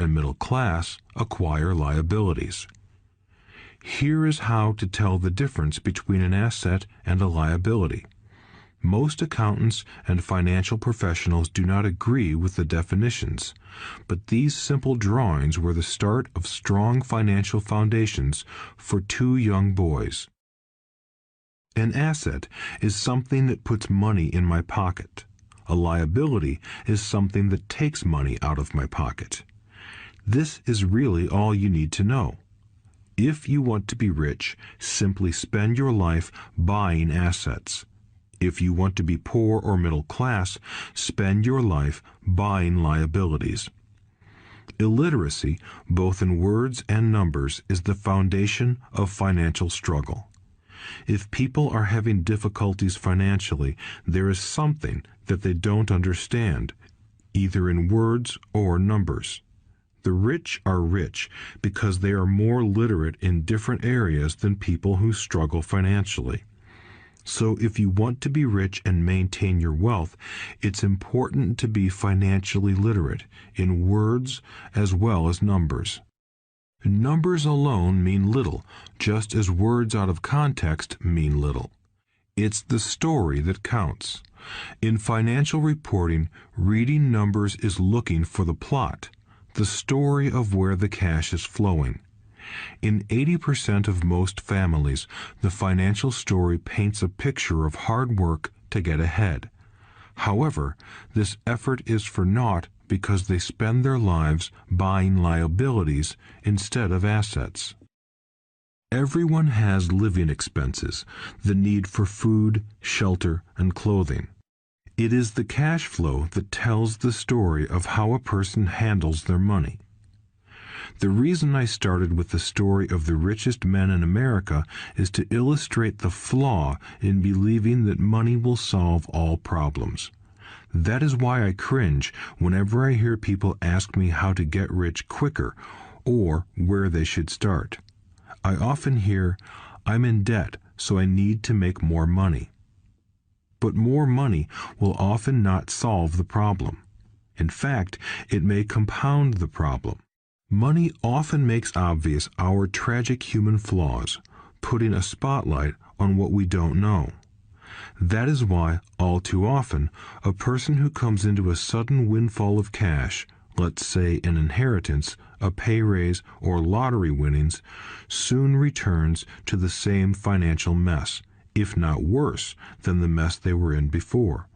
and middle class acquire liabilities. Here is how to tell the difference between an asset and a liability. Most accountants and financial professionals do not agree with the definitions, but these simple drawings were the start of strong financial foundations for two young boys. An asset is something that puts money in my pocket. A liability is something that takes money out of my pocket. This is really all you need to know. If you want to be rich, simply spend your life buying assets. If you want to be poor or middle class, spend your life buying liabilities. Illiteracy, both in words and numbers, is the foundation of financial struggle. If people are having difficulties financially, there is something that they don't understand, either in words or numbers. The rich are rich because they are more literate in different areas than people who struggle financially. So if you want to be rich and maintain your wealth, it's important to be financially literate in words as well as numbers. Numbers alone mean little, just as words out of context mean little. It's the story that counts. In financial reporting, reading numbers is looking for the plot, the story of where the cash is flowing. In 80% of most families, the financial story paints a picture of hard work to get ahead. However, this effort is for naught because they spend their lives buying liabilities instead of assets. Everyone has living expenses, the need for food, shelter, and clothing. It is the cash flow that tells the story of how a person handles their money. The reason I started with the story of the richest men in America is to illustrate the flaw in believing that money will solve all problems. That is why I cringe whenever I hear people ask me how to get rich quicker or where they should start. I often hear, "I'm in debt, so I need to make more money." But more money will often not solve the problem. In fact, it may compound the problem. Money often makes obvious our tragic human flaws, putting a spotlight on what we don't know. That is why, all too often, a person who comes into a sudden windfall of cash, let's say an inheritance, a pay raise, or lottery winnings, soon returns to the same financial mess, if not worse than the mess they were in before.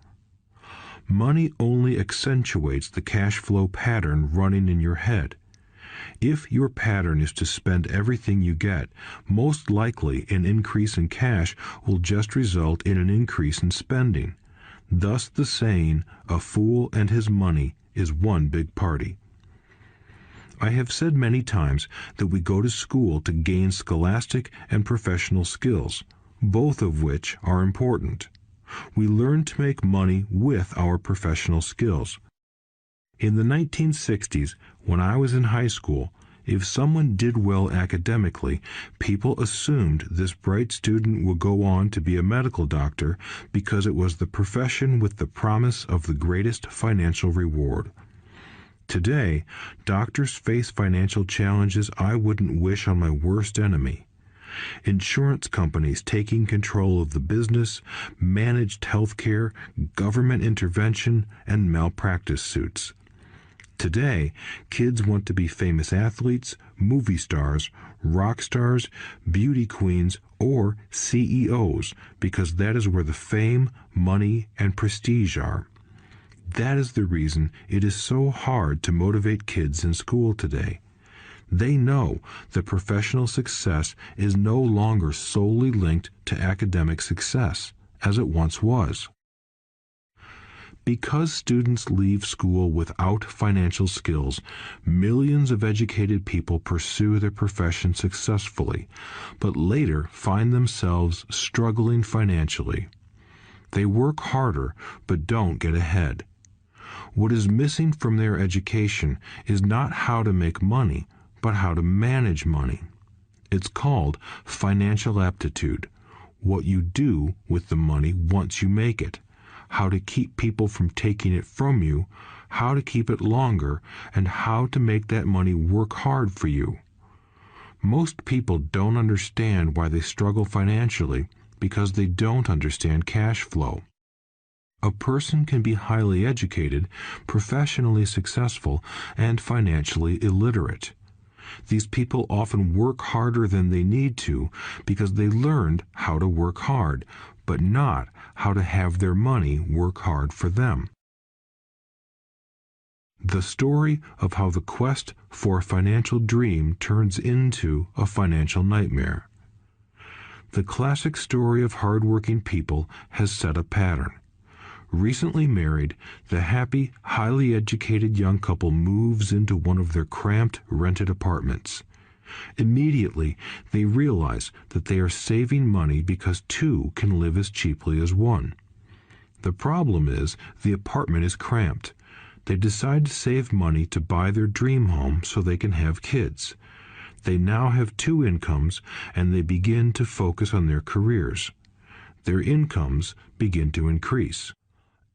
Money only accentuates the cash flow pattern running in your head. If your pattern is to spend everything you get, most likely an increase in cash will just result in an increase in spending. Thus the saying, "A fool and his money is one big party." I have said many times that we go to school to gain scholastic and professional skills, both of which are important. We learn to make money with our professional skills. In the 1960s, when I was in high school, if someone did well academically, people assumed this bright student would go on to be a medical doctor because it was the profession with the promise of the greatest financial reward. Today, doctors face financial challenges I wouldn't wish on my worst enemy. Insurance companies taking control of the business, managed health care, government intervention, and malpractice suits. Today, kids want to be famous athletes, movie stars, rock stars, beauty queens, or CEOs because that is where the fame, money, and prestige are. That is the reason it is so hard to motivate kids in school today. They know that professional success is no longer solely linked to academic success, as it once was. Because students leave school without financial skills, millions of educated people pursue their profession successfully, but later find themselves struggling financially. They work harder, but don't get ahead. What is missing from their education is not how to make money, but how to manage money. It's called financial aptitude, what you do with the money once you make it, how to keep people from taking it from you, how to keep it longer, and how to make that money work hard for you. Most people don't understand why they struggle financially because they don't understand cash flow. A person can be highly educated, professionally successful, and financially illiterate. These people often work harder than they need to because they learned how to work hard, but not how to have their money work hard for them. The story of how the quest for a financial dream turns into a financial nightmare. The classic story of hardworking people has set a pattern. Recently married, the happy, highly educated young couple moves into one of their cramped, rented apartments. Immediately, they realize that they are saving money because two can live as cheaply as one. The problem is, the apartment is cramped. They decide to save money to buy their dream home so they can have kids. They now have two incomes, and they begin to focus on their careers. Their incomes begin to increase.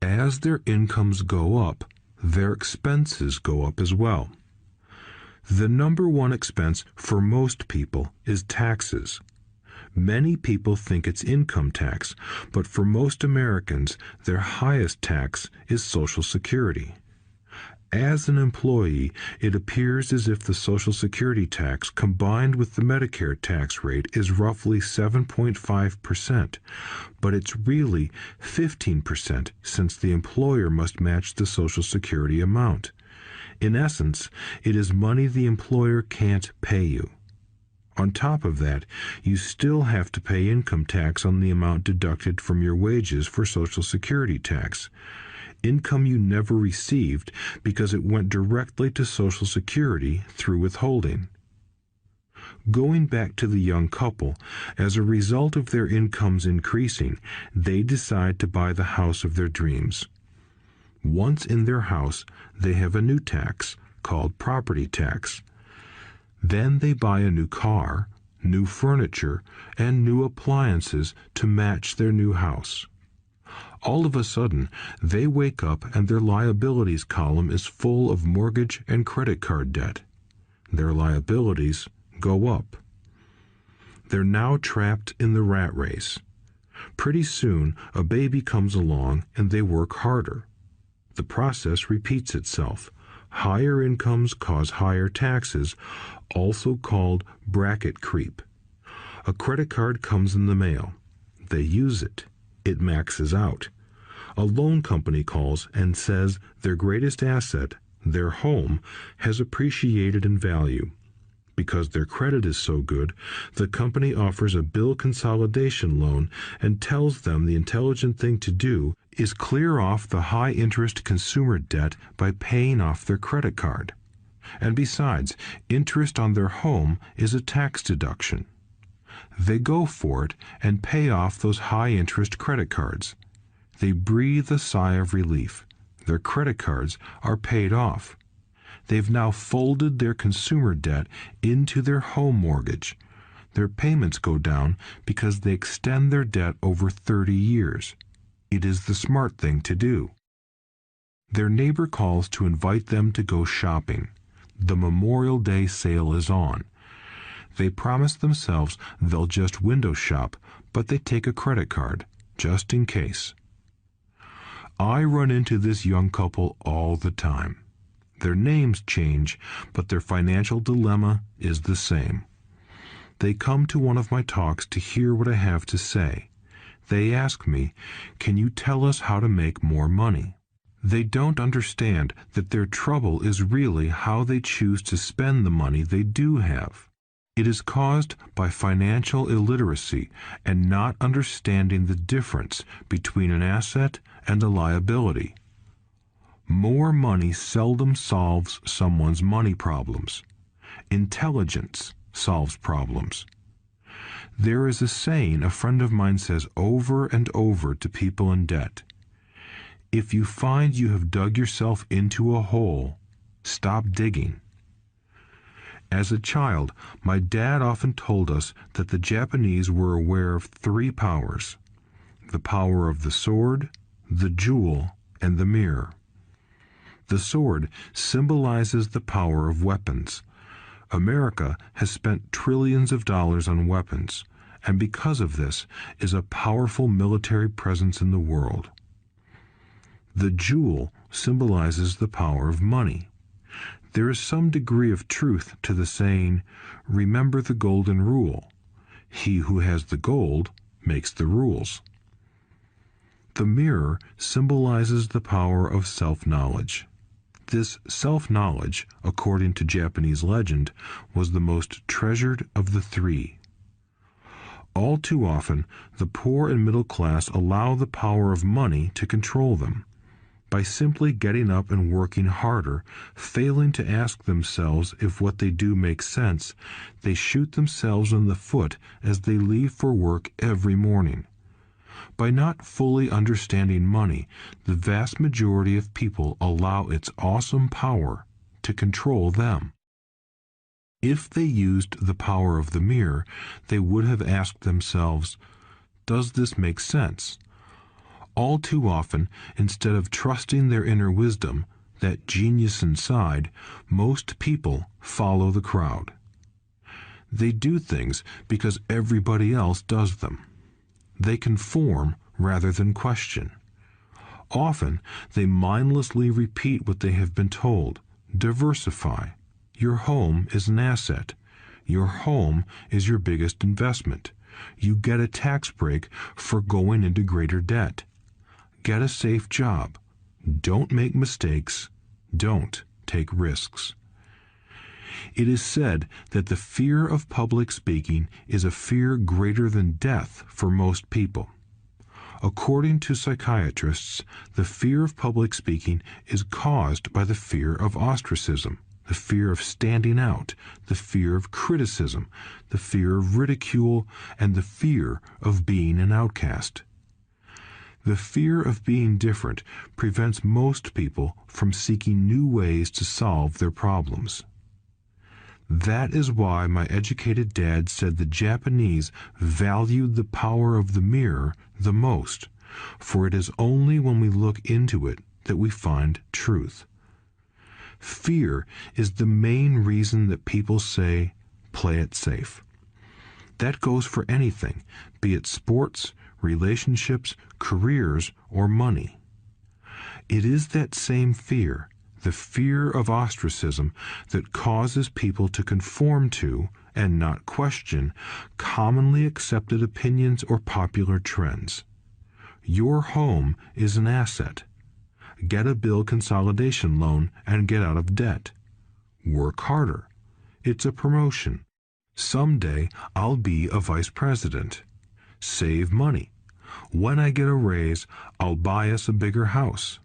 As their incomes go up, their expenses go up as well. The number one expense for most people is taxes. Many people think it's income tax, but for most Americans, their highest tax is Social Security. As an employee, it appears as if the Social Security tax combined with the Medicare tax rate is roughly 7.5%, but it's really 15% since the employer must match the Social Security amount. In essence, it is money the employer can't pay you. On top of that, you still have to pay income tax on the amount deducted from your wages for Social Security tax. Income you never received because it went directly to Social Security through withholding. Going back to the young couple, as a result of their incomes increasing, they decide to buy the house of their dreams. Once in their house, they have a new tax called property tax. Then they buy a new car, new furniture, and new appliances to match their new house. All of a sudden, they wake up and their liabilities column is full of mortgage and credit card debt. Their liabilities go up. They're now trapped in the rat race. Pretty soon, a baby comes along and they work harder. The process repeats itself. Higher incomes cause higher taxes, also called bracket creep. A credit card comes in the mail. They use it. It maxes out. A loan company calls and says their greatest asset, their home, has appreciated in value. Because their credit is so good, the company offers a bill consolidation loan and tells them the intelligent thing to do is clear off the high-interest consumer debt by paying off their credit card. And besides, interest on their home is a tax deduction. They go for it and pay off those high-interest credit cards. They breathe a sigh of relief. Their credit cards are paid off. They've now folded their consumer debt into their home mortgage. Their payments go down because they extend their debt over 30 years. It is the smart thing to do. Their neighbor calls to invite them to go shopping. The Memorial Day sale is on. They promise themselves they'll just window shop, but they take a credit card, just in case. I run into this young couple all the time. Their names change, but their financial dilemma is the same. They come to one of my talks to hear what I have to say. They ask me, "Can you tell us how to make more money?" They don't understand that their trouble is really how they choose to spend the money they do have. It is caused by financial illiteracy and not understanding the difference between an asset and a liability. More money seldom solves someone's money problems. Intelligence solves problems. There is a saying a friend of mine says over and over to people in debt. If you find you have dug yourself into a hole, stop digging. As a child, my dad often told us that the Japanese were aware of three powers: the power of the sword, the jewel, and the mirror. The sword symbolizes the power of weapons. America has spent trillions of dollars on weapons, and because of this is a powerful military presence in the world. The jewel symbolizes the power of money. There is some degree of truth to the saying, "Remember the golden rule. He who has the gold makes the rules." The mirror symbolizes the power of self-knowledge. This self-knowledge, according to Japanese legend, was the most treasured of the three. All too often, the poor and middle class allow the power of money to control them. By simply getting up and working harder, failing to ask themselves if what they do makes sense, they shoot themselves in the foot as they leave for work every morning. By not fully understanding money, the vast majority of people allow its awesome power to control them. If they used the power of the mirror, they would have asked themselves, "Does this make sense?" All too often, instead of trusting their inner wisdom, that genius inside, most people follow the crowd. They do things because everybody else does them. They conform rather than question. Often, they mindlessly repeat what they have been told. Diversify. Your home is an asset. Your home is your biggest investment. You get a tax break for going into greater debt. Get a safe job. Don't make mistakes. Don't take risks. It is said that the fear of public speaking is a fear greater than death for most people. According to psychiatrists, the fear of public speaking is caused by the fear of ostracism, the fear of standing out, the fear of criticism, the fear of ridicule, and the fear of being an outcast. The fear of being different prevents most people from seeking new ways to solve their problems. That is why my educated dad said the Japanese valued the power of the mirror the most, for it is only when we look into it that we find truth. Fear is the main reason that people say, "Play it safe." That goes for anything, be it sports, relationships, careers, or money. It is that same fear, the fear of ostracism, that causes people to conform to, and not question, commonly accepted opinions or popular trends. Your home is an asset. Get a bill consolidation loan and get out of debt. Work harder. It's a promotion. Someday I'll be a vice president. Save money. When I get a raise, I'll buy us a bigger house.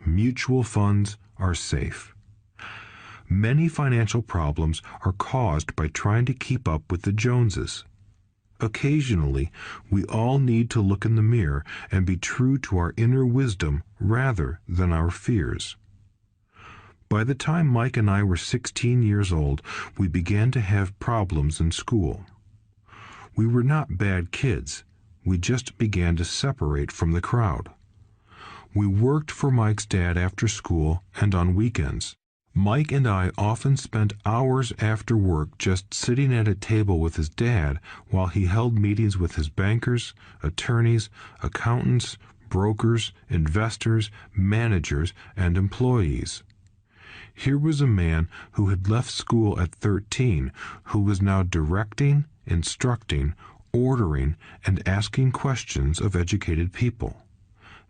Mutual funds are safe. Many financial problems are caused by trying to keep up with the Joneses. Occasionally, we all need to look in the mirror and be true to our inner wisdom rather than our fears. By the time Mike and I were 16 years old, we began to have problems in school. We were not bad kids. We just began to separate from the crowd. We worked for Mike's dad after school and on weekends. Mike and I often spent hours after work just sitting at a table with his dad while he held meetings with his bankers, attorneys, accountants, brokers, investors, managers, and employees. Here was a man who had left school at 13, who was now directing, instructing, ordering, and asking questions of educated people.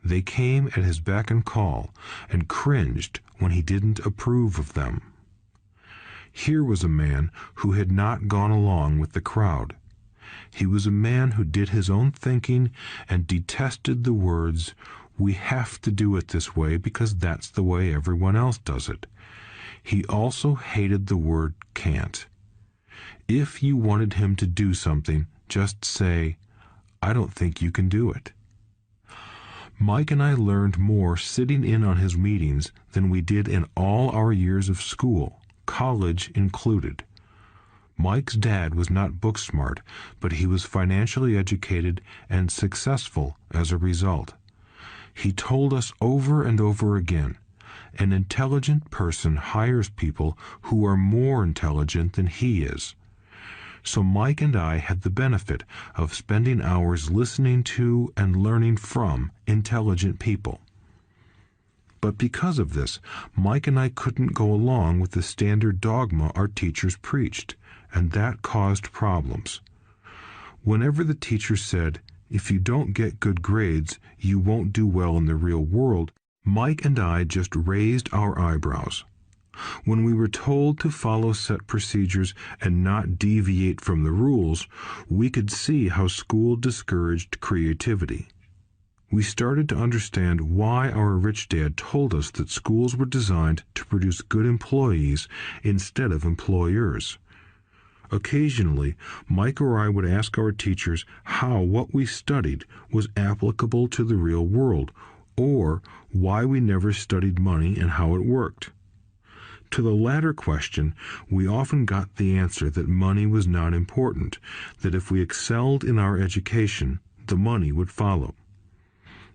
They came at his beck and call, and cringed when he didn't approve of them. Here was a man who had not gone along with the crowd. He was a man who did his own thinking and detested the words, "We have to do it this way because that's the way everyone else does it." He also hated the word "can't." If you wanted him to do something, just say, "I don't think you can do it." Mike and I learned more sitting in on his meetings than we did in all our years of school, college included. Mike's dad was not book smart, but he was financially educated and successful as a result. He told us over and over again, An intelligent person hires people who are more intelligent than he is. So Mike and I had the benefit of spending hours listening to and learning from intelligent people. But because of this, Mike and I couldn't go along with the standard dogma our teachers preached, and that caused problems. Whenever the teacher said, "If you don't get good grades, you won't do well in the real world," Mike and I just raised our eyebrows. When we were told to follow set procedures and not deviate from the rules, we could see how school discouraged creativity. We started to understand why our rich dad told us that schools were designed to produce good employees instead of employers. Occasionally, Mike or I would ask our teachers how what we studied was applicable to the real world, or why we never studied money and how it worked. To the latter question, we often got the answer that money was not important, that if we excelled in our education, the money would follow.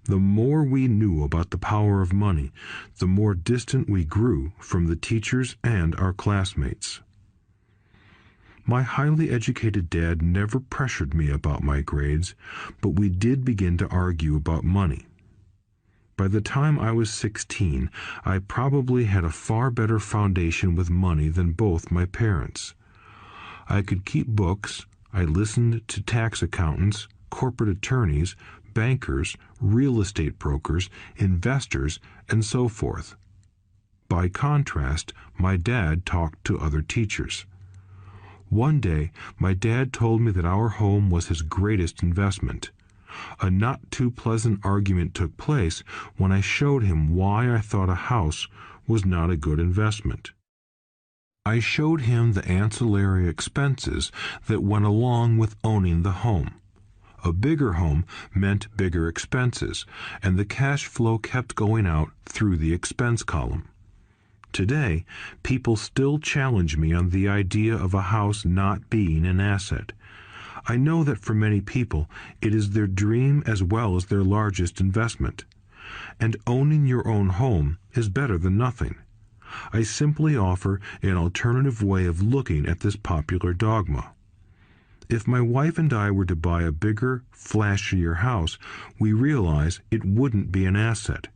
The more we knew about the power of money, the more distant we grew from the teachers and our classmates. My highly educated dad never pressured me about my grades, but we did begin to argue about money. By the time I was 16, I probably had a far better foundation with money than both my parents. I could keep books, I listened to tax accountants, corporate attorneys, bankers, real estate brokers, investors, and so forth. By contrast, my dad talked to other teachers. One day, my dad told me that our home was his greatest investment. A not too pleasant argument took place when I showed him why I thought a house was not a good investment. I showed him the ancillary expenses that went along with owning the home. A bigger home meant bigger expenses, and the cash flow kept going out through the expense column. Today, people still challenge me on the idea of a house not being an asset. I know that for many people, it is their dream as well as their largest investment. And owning your own home is better than nothing. I simply offer an alternative way of looking at this popular dogma. If my wife and I were to buy a bigger, flashier house, we realize it wouldn't be an asset.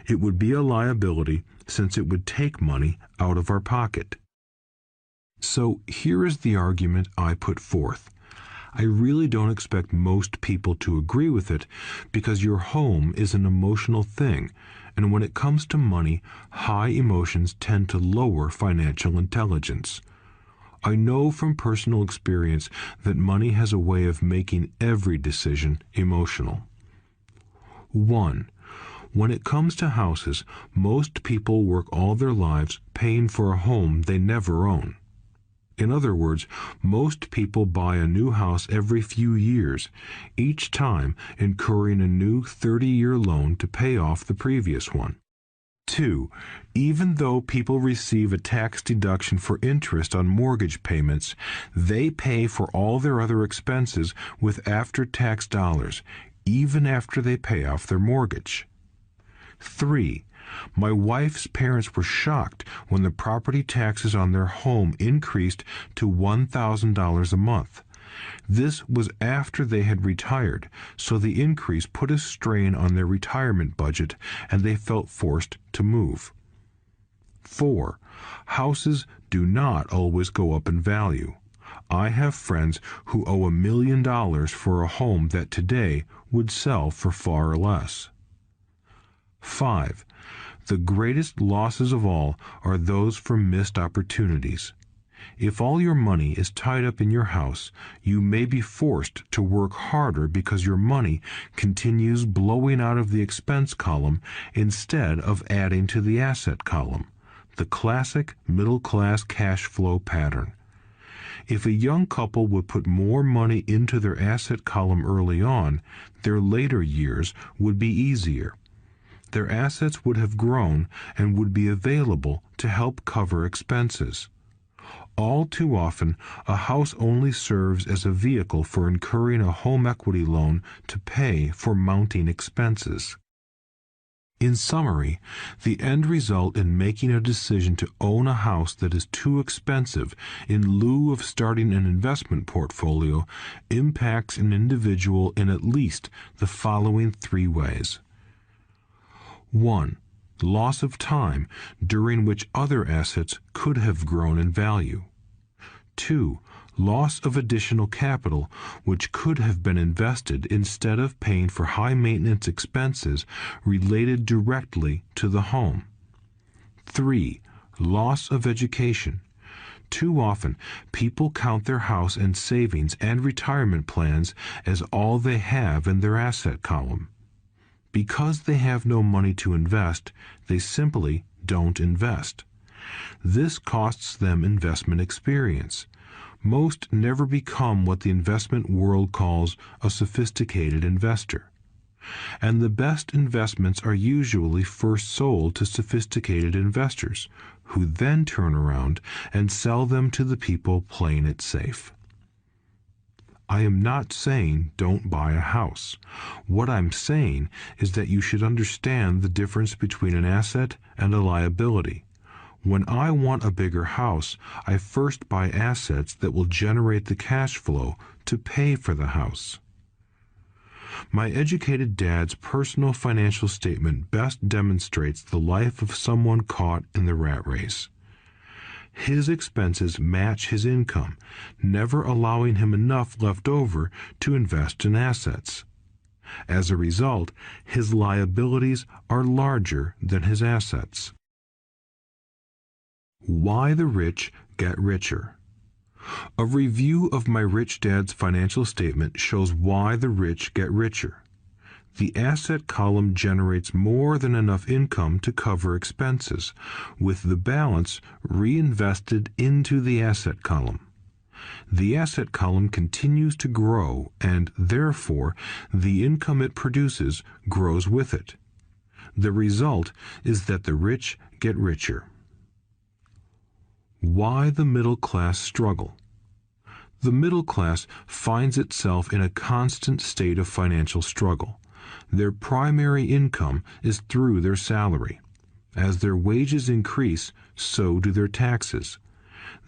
It would be a liability since it would take money out of our pocket. So here is the argument I put forth. I really don't expect most people to agree with it because your home is an emotional thing, and when it comes to money, high emotions tend to lower financial intelligence. I know from personal experience that money has a way of making every decision emotional. 1. When it comes to houses, most people work all their lives paying for a home they never own. In other words, most people buy a new house every few years, each time incurring a new 30-year loan to pay off the previous one. 2. Even though people receive a tax deduction for interest on mortgage payments, they pay for all their other expenses with after-tax dollars, even after they pay off their mortgage. 3. My wife's parents were shocked when the property taxes on their home increased to $1,000 a month. This was after they had retired, so the increase put a strain on their retirement budget and they felt forced to move. 4. Houses do not always go up in value. I have friends who owe $1 million for a home that today would sell for far less. 5. The greatest losses of all are those from missed opportunities. If all your money is tied up in your house, you may be forced to work harder because your money continues blowing out of the expense column instead of adding to the asset column, the classic middle-class cash flow pattern. If a young couple would put more money into their asset column early on, their later years would be easier. Their assets would have grown and would be available to help cover expenses. All too often, a house only serves as a vehicle for incurring a home equity loan to pay for mounting expenses. In summary, the end result in making a decision to own a house that is too expensive in lieu of starting an investment portfolio impacts an individual in at least the following 3 ways. 1. Loss of time during which other assets could have grown in value. 2. Loss of additional capital which could have been invested instead of paying for high-maintenance expenses related directly to the home. 3. Loss of education. Too often, people count their house and savings and retirement plans as all they have in their asset column. Because they have no money to invest, they simply don't invest. This costs them investment experience. Most never become what the investment world calls a sophisticated investor. And the best investments are usually first sold to sophisticated investors, who then turn around and sell them to the people playing it safe. I am not saying don't buy a house. What I'm saying is that you should understand the difference between an asset and a liability. When I want a bigger house, I first buy assets that will generate the cash flow to pay for the house. My educated dad's personal financial statement best demonstrates the life of someone caught in the rat race. His expenses match his income, never allowing him enough left over to invest in assets. As a result, his liabilities are larger than his assets. Why the rich get richer. A review of my rich dad's financial statement shows why the rich get richer. The asset column generates more than enough income to cover expenses, with the balance reinvested into the asset column. The asset column continues to grow, and therefore the income it produces grows with it. The result is that the rich get richer. Why the middle class struggle. The middle class finds itself in a constant state of financial struggle. Their primary income is through their salary. As their wages increase, so do their taxes.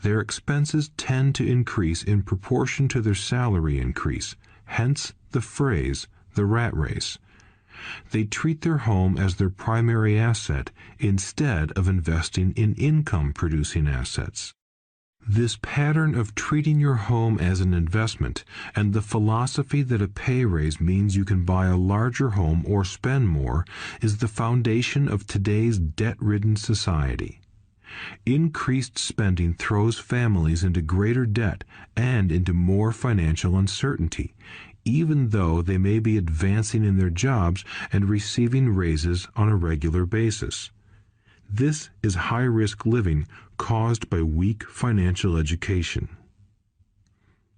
Their expenses tend to increase in proportion to their salary increase, hence the phrase, the rat race. They treat their home as their primary asset instead of investing in income-producing assets. This pattern of treating your home as an investment and the philosophy that a pay raise means you can buy a larger home or spend more is the foundation of today's debt-ridden society. Increased spending throws families into greater debt and into more financial uncertainty, even though they may be advancing in their jobs and receiving raises on a regular basis. This is high-risk living caused by weak financial education.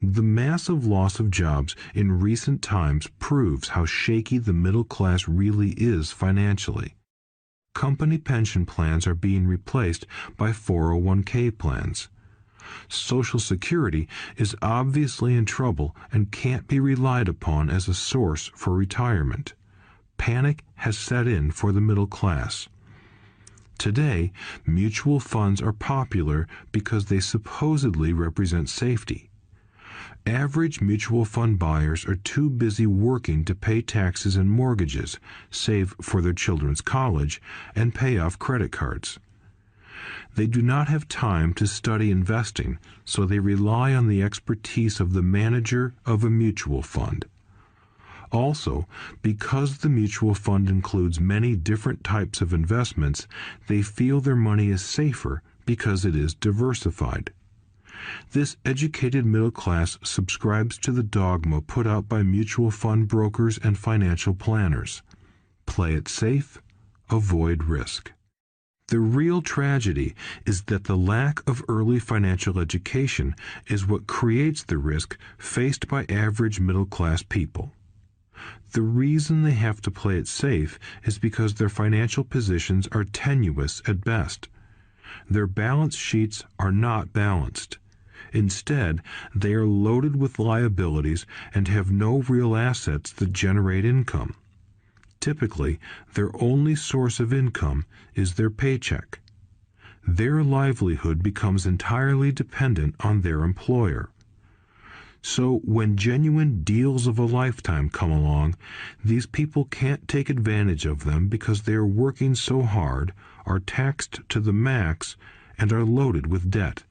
The massive loss of jobs in recent times proves how shaky the middle class really is financially. Company pension plans are being replaced by 401k plans. Social Security is obviously in trouble and can't be relied upon as a source for retirement. Panic has set in for the middle class. Today, mutual funds are popular because they supposedly represent safety. Average mutual fund buyers are too busy working to pay taxes and mortgages, save for their children's college, and pay off credit cards. They do not have time to study investing, so they rely on the expertise of the manager of a mutual fund. Also, because the mutual fund includes many different types of investments, they feel their money is safer because it is diversified. This educated middle class subscribes to the dogma put out by mutual fund brokers and financial planners. Play it safe, avoid risk. The real tragedy is that the lack of early financial education is what creates the risk faced by average middle-class people. The reason they have to play it safe is because their financial positions are tenuous at best. Their balance sheets are not balanced. Instead, they are loaded with liabilities and have no real assets that generate income. Typically, their only source of income is their paycheck. Their livelihood becomes entirely dependent on their employer. So when genuine deals of a lifetime come along, these people can't take advantage of them because they are working so hard, are taxed to the max, and are loaded with debt.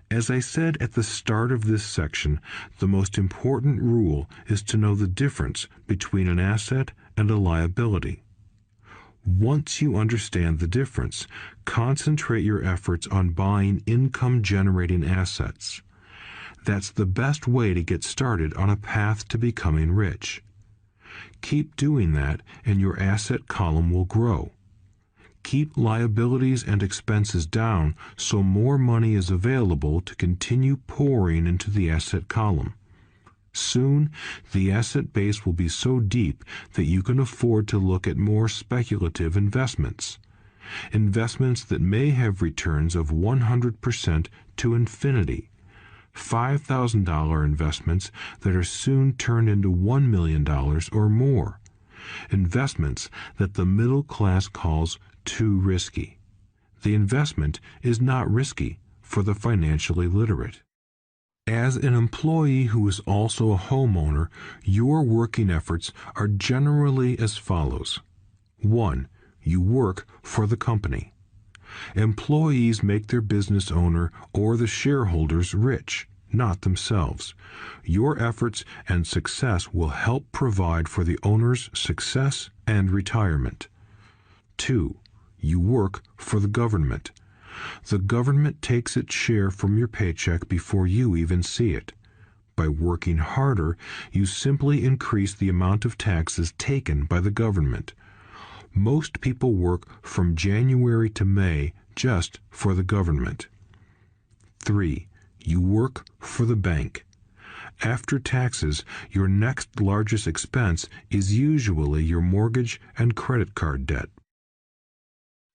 As I said at the start of this section, the most important rule is to know the difference between an asset and a liability. Once you understand the difference, concentrate your efforts on buying income-generating assets. That's the best way to get started on a path to becoming rich. Keep doing that, and your asset column will grow. Keep liabilities and expenses down so more money is available to continue pouring into the asset column. Soon, the asset base will be so deep that you can afford to look at more speculative investments. Investments that may have returns of 100% to infinity. $5,000 investments that are soon turned into $1 million or more. Investments that the middle class calls too risky. The investment is not risky for the financially literate. As an employee who is also a homeowner, your working efforts are generally as follows. 1. You work for the company. Employees make their business owner or the shareholders rich, not themselves. Your efforts and success will help provide for the owner's success and retirement. 2. You work for the government. The government takes its share from your paycheck before you even see it. By working harder, you simply increase the amount of taxes taken by the government. Most people work from January to May just for the government. 3. You work for the bank. After taxes, your next largest expense is usually your mortgage and credit card debt.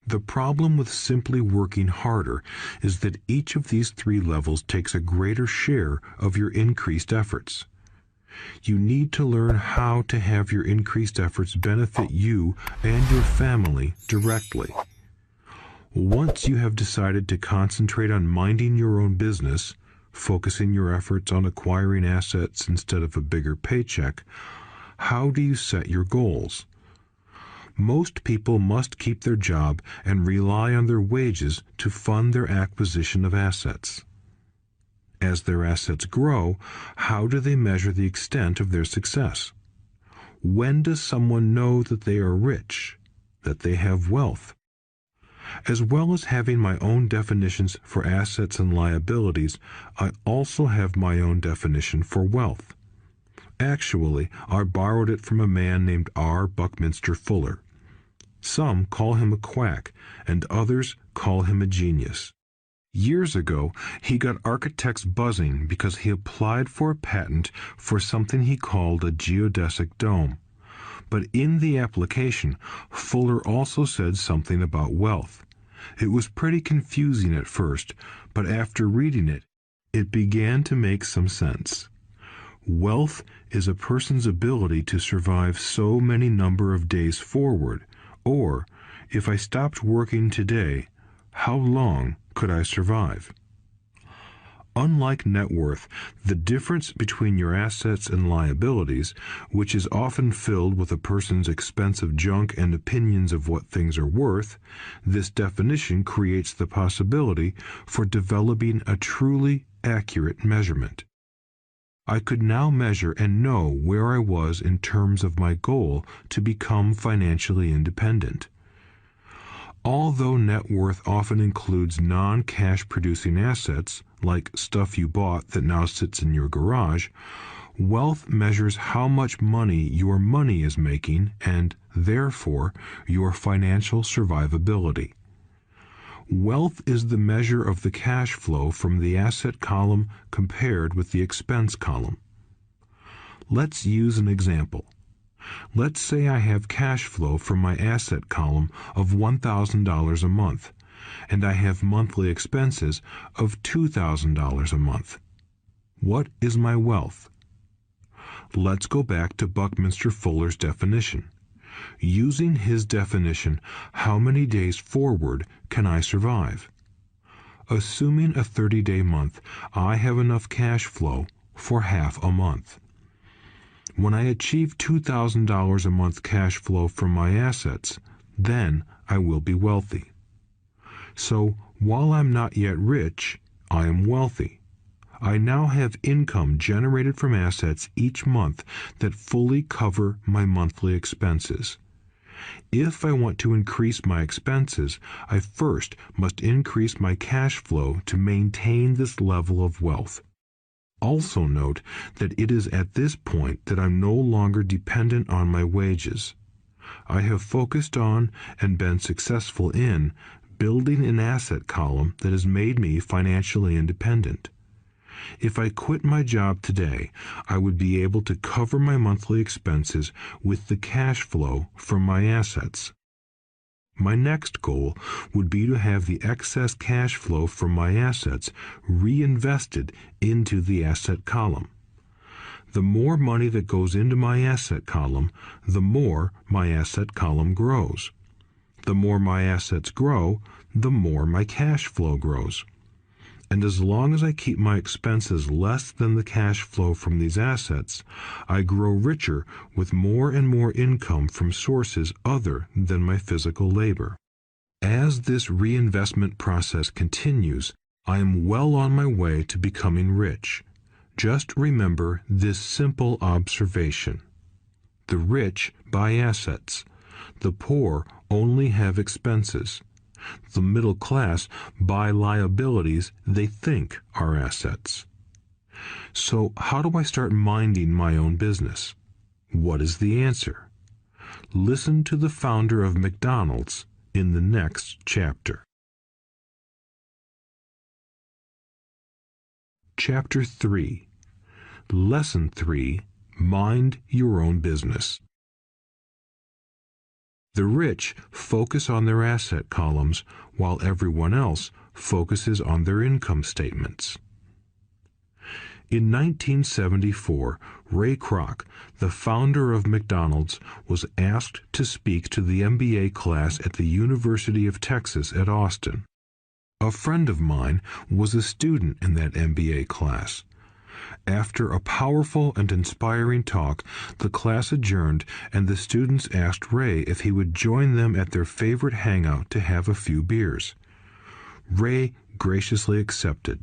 The problem with simply working harder is that each of these 3 levels takes a greater share of your increased efforts. You need to learn how to have your increased efforts benefit you and your family directly. Once you have decided to concentrate on minding your own business, focusing your efforts on acquiring assets instead of a bigger paycheck, how do you set your goals? Most people must keep their job and rely on their wages to fund their acquisition of assets. As their assets grow, how do they measure the extent of their success? When does someone know that they are rich, that they have wealth? As well as having my own definitions for assets and liabilities, I also have my own definition for wealth. Actually, I borrowed it from a man named R. Buckminster Fuller. Some call him a quack, and others call him a genius. Years ago, he got architects buzzing because he applied for a patent for something he called a geodesic dome. But in the application, Fuller also said something about wealth. It was pretty confusing at first, but after reading it, it began to make some sense. Wealth is a person's ability to survive so many number of days forward, or, if I stopped working today, how long could I survive? Unlike net worth, the difference between your assets and liabilities, which is often filled with a person's expensive junk and opinions of what things are worth, this definition creates the possibility for developing a truly accurate measurement. I could now measure and know where I was in terms of my goal to become financially independent. Although net worth often includes non-cash producing assets, like stuff you bought that now sits in your garage, wealth measures how much money your money is making and, therefore, your financial survivability. Wealth is the measure of the cash flow from the asset column compared with the expense column. Let's use an example. Let's say I have cash flow from my asset column of $1,000 a month, and I have monthly expenses of $2,000 a month. What is my wealth? let's go back to Buckminster Fuller's definition. Using his definition, how many days forward can I survive? Assuming a 30-day month, I have enough cash flow for half a month. When I achieve $2,000 a month cash flow from my assets, then I will be wealthy. So, while I'm not yet rich, I am wealthy. I now have income generated from assets each month that fully cover my monthly expenses. If I want to increase my expenses, I first must increase my cash flow to maintain this level of wealth. Also note that it is at this point that I'm no longer dependent on my wages. I have focused on and been successful in building an asset column that has made me financially independent. If I quit my job today, I would be able to cover my monthly expenses with the cash flow from my assets. My next goal would be to have the excess cash flow from my assets reinvested into the asset column. The more money that goes into my asset column, the more my asset column grows. The more my assets grow, the more my cash flow grows. And as long as I keep my expenses less than the cash flow from these assets, I grow richer with more and more income from sources other than my physical labor. As this reinvestment process continues, I am well on my way to becoming rich. Just remember this simple observation. The rich buy assets. The poor only have expenses. The middle class buy liabilities they think are assets. So how do I start minding my own business? What is the answer? Listen to the founder of McDonald's in the next chapter. Chapter 3. Lesson 3. Mind your own business. The rich focus on their asset columns while everyone else focuses on their income statements. In 1974, Ray Kroc, the founder of McDonald's, was asked to speak to the MBA class at the University of Texas at Austin. A friend of mine was a student in that MBA class. After a powerful and inspiring talk, the class adjourned and the students asked Ray if he would join them at their favorite hangout to have a few beers. Ray graciously accepted.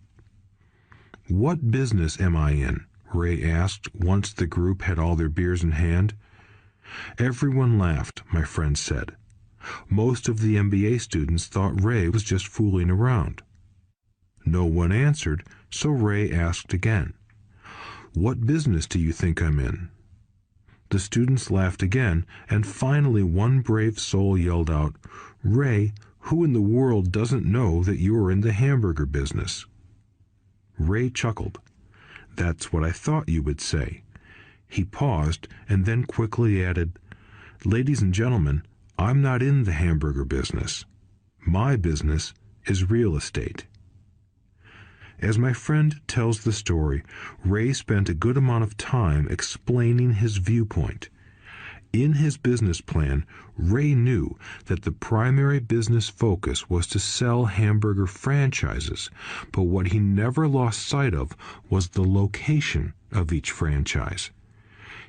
"What business am I in?" Ray asked once the group had all their beers in hand. Everyone laughed, my friend said. Most of the MBA students thought Ray was just fooling around. No one answered, so Ray asked again. "What business do you think I'm in?" The students laughed again, and finally one brave soul yelled out, "Ray, who in the world doesn't know that you are in the hamburger business?" Ray chuckled. "That's what I thought you would say." He paused and then quickly added, "Ladies and gentlemen, I'm not in the hamburger business. My business is real estate." As my friend tells the story, Ray spent a good amount of time explaining his viewpoint. In his business plan, Ray knew that the primary business focus was to sell hamburger franchises, but what he never lost sight of was the location of each franchise.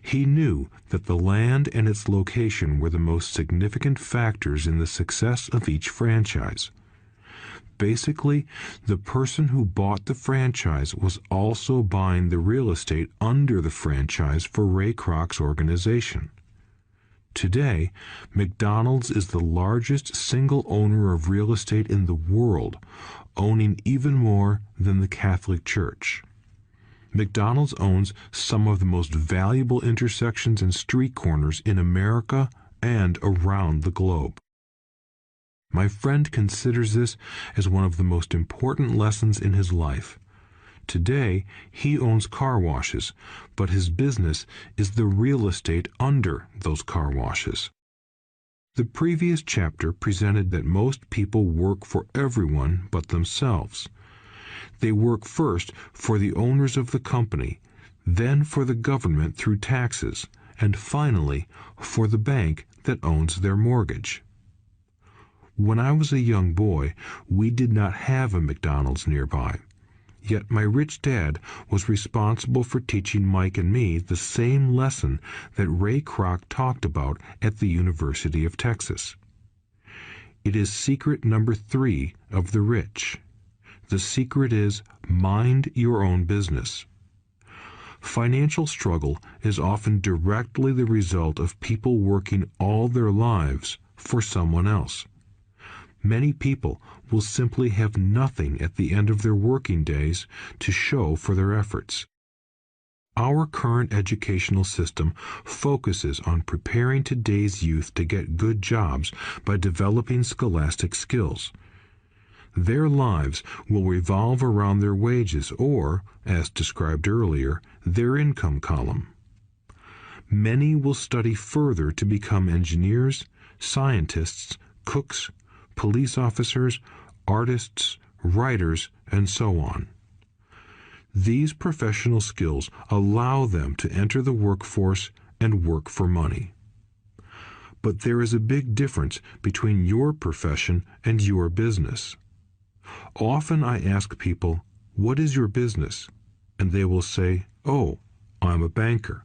He knew that the land and its location were the most significant factors in the success of each franchise. Basically, the person who bought the franchise was also buying the real estate under the franchise for Ray Kroc's organization. Today, McDonald's is the largest single owner of real estate in the world, owning even more than the Catholic Church. McDonald's owns some of the most valuable intersections and street corners in America and around the globe. My friend considers this as one of the most important lessons in his life. Today, he owns car washes, but his business is the real estate under those car washes. The previous chapter presented that most people work for everyone but themselves. They work first for the owners of the company, then for the government through taxes, and finally for the bank that owns their mortgage. When I was a young boy, we did not have a McDonald's nearby. Yet my rich dad was responsible for teaching Mike and me the same lesson that Ray Kroc talked about at the University of Texas. It is secret number 3 of the rich. The secret is mind your own business. Financial struggle is often directly the result of people working all their lives for someone else. Many people will simply have nothing at the end of their working days to show for their efforts. Our current educational system focuses on preparing today's youth to get good jobs by developing scholastic skills. Their lives will revolve around their wages or, as described earlier, their income column. Many will study further to become engineers, scientists, cooks, police officers, artists, writers, and so on. These professional skills allow them to enter the workforce and work for money. But there is a big difference between your profession and your business. Often I ask people, "What is your business?" And they will say, "Oh, I'm a banker."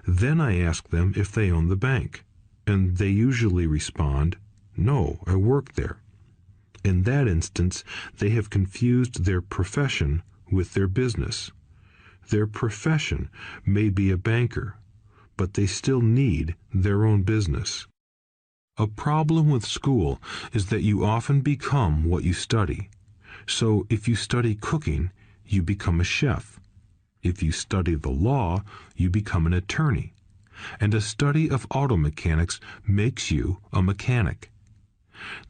Then I ask them if they own the bank, and they usually respond, "No, I work there." In that instance, they have confused their profession with their business. Their profession may be a banker, but they still need their own business. A problem with school is that you often become what you study. So if you study cooking, you become a chef. If you study the law, you become an attorney. And a study of auto mechanics makes you a mechanic.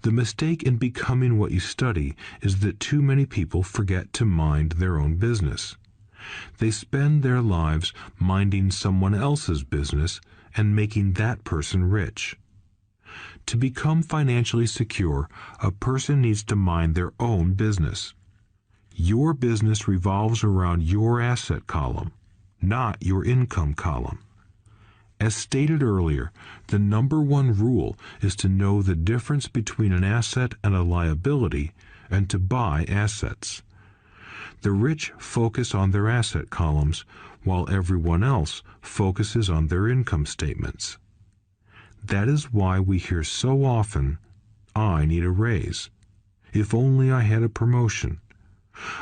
The mistake in becoming what you study is that too many people forget to mind their own business. They spend their lives minding someone else's business and making that person rich. To become financially secure, a person needs to mind their own business. Your business revolves around your asset column, not your income column. As stated earlier, the number 1 rule is to know the difference between an asset and a liability and to buy assets. The rich focus on their asset columns, while everyone else focuses on their income statements. That is why we hear so often, "I need a raise. If only I had a promotion.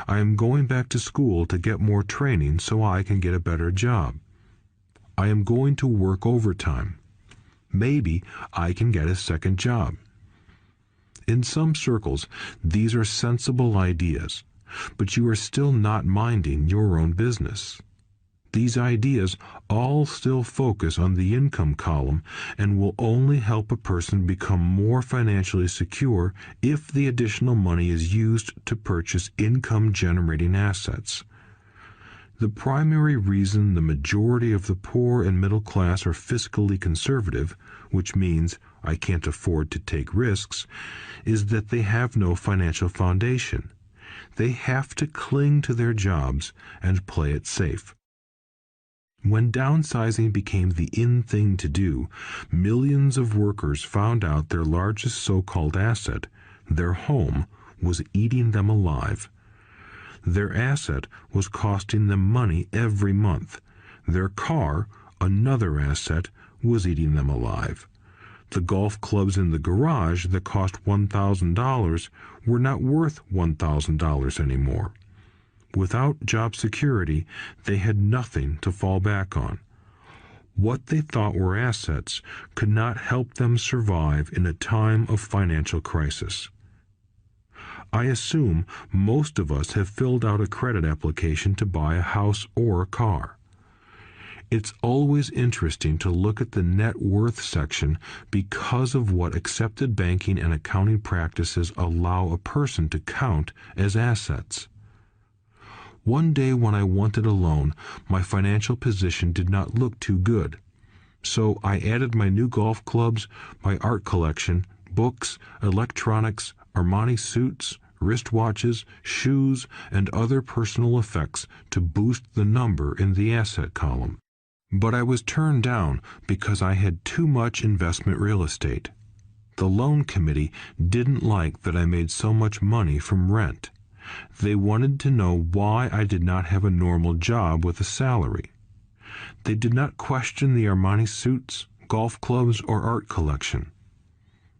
I am going back to school to get more training so I can get a better job. I am going to work overtime. Maybe I can get a second job." In some circles, these are sensible ideas, but you are still not minding your own business. These ideas all still focus on the income column and will only help a person become more financially secure if the additional money is used to purchase income-generating assets. The primary reason the majority of the poor and middle class are fiscally conservative, which means I can't afford to take risks, is that they have no financial foundation. They have to cling to their jobs and play it safe. When downsizing became the in thing to do, millions of workers found out their largest so-called asset, their home, was eating them alive. Their asset was costing them money every month. Their car, another asset, was eating them alive. The golf clubs in the garage that cost $1,000 were not worth $1,000 anymore. Without job security, they had nothing to fall back on. What they thought were assets could not help them survive in a time of financial crisis. I assume most of us have filled out a credit application to buy a house or a car. It's always interesting to look at the net worth section because of what accepted banking and accounting practices allow a person to count as assets. One day when I wanted a loan, my financial position did not look too good. So I added my new golf clubs, my art collection, books, electronics, Armani suits, wristwatches, shoes, and other personal effects to boost the number in the asset column. But I was turned down because I had too much investment real estate. The loan committee didn't like that I made so much money from rent. They wanted to know why I did not have a normal job with a salary. They did not question the Armani suits, golf clubs, or art collection.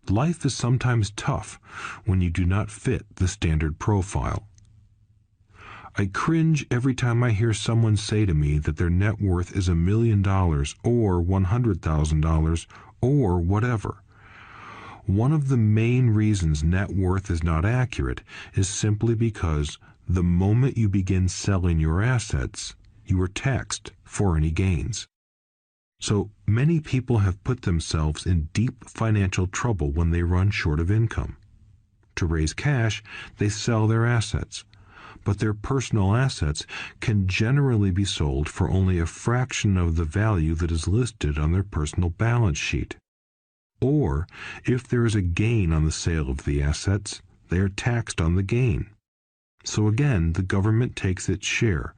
Life is sometimes tough when you do not fit the standard profile. I cringe every time I hear someone say to me that their net worth is $1 million or $100,000 or whatever. One of the main reasons net worth is not accurate is simply because the moment you begin selling your assets, you are taxed for any gains. So many people have put themselves in deep financial trouble when they run short of income. To raise cash, they sell their assets, but their personal assets can generally be sold for only a fraction of the value that is listed on their personal balance sheet. Or, if there is a gain on the sale of the assets, they are taxed on the gain. So again, the government takes its share,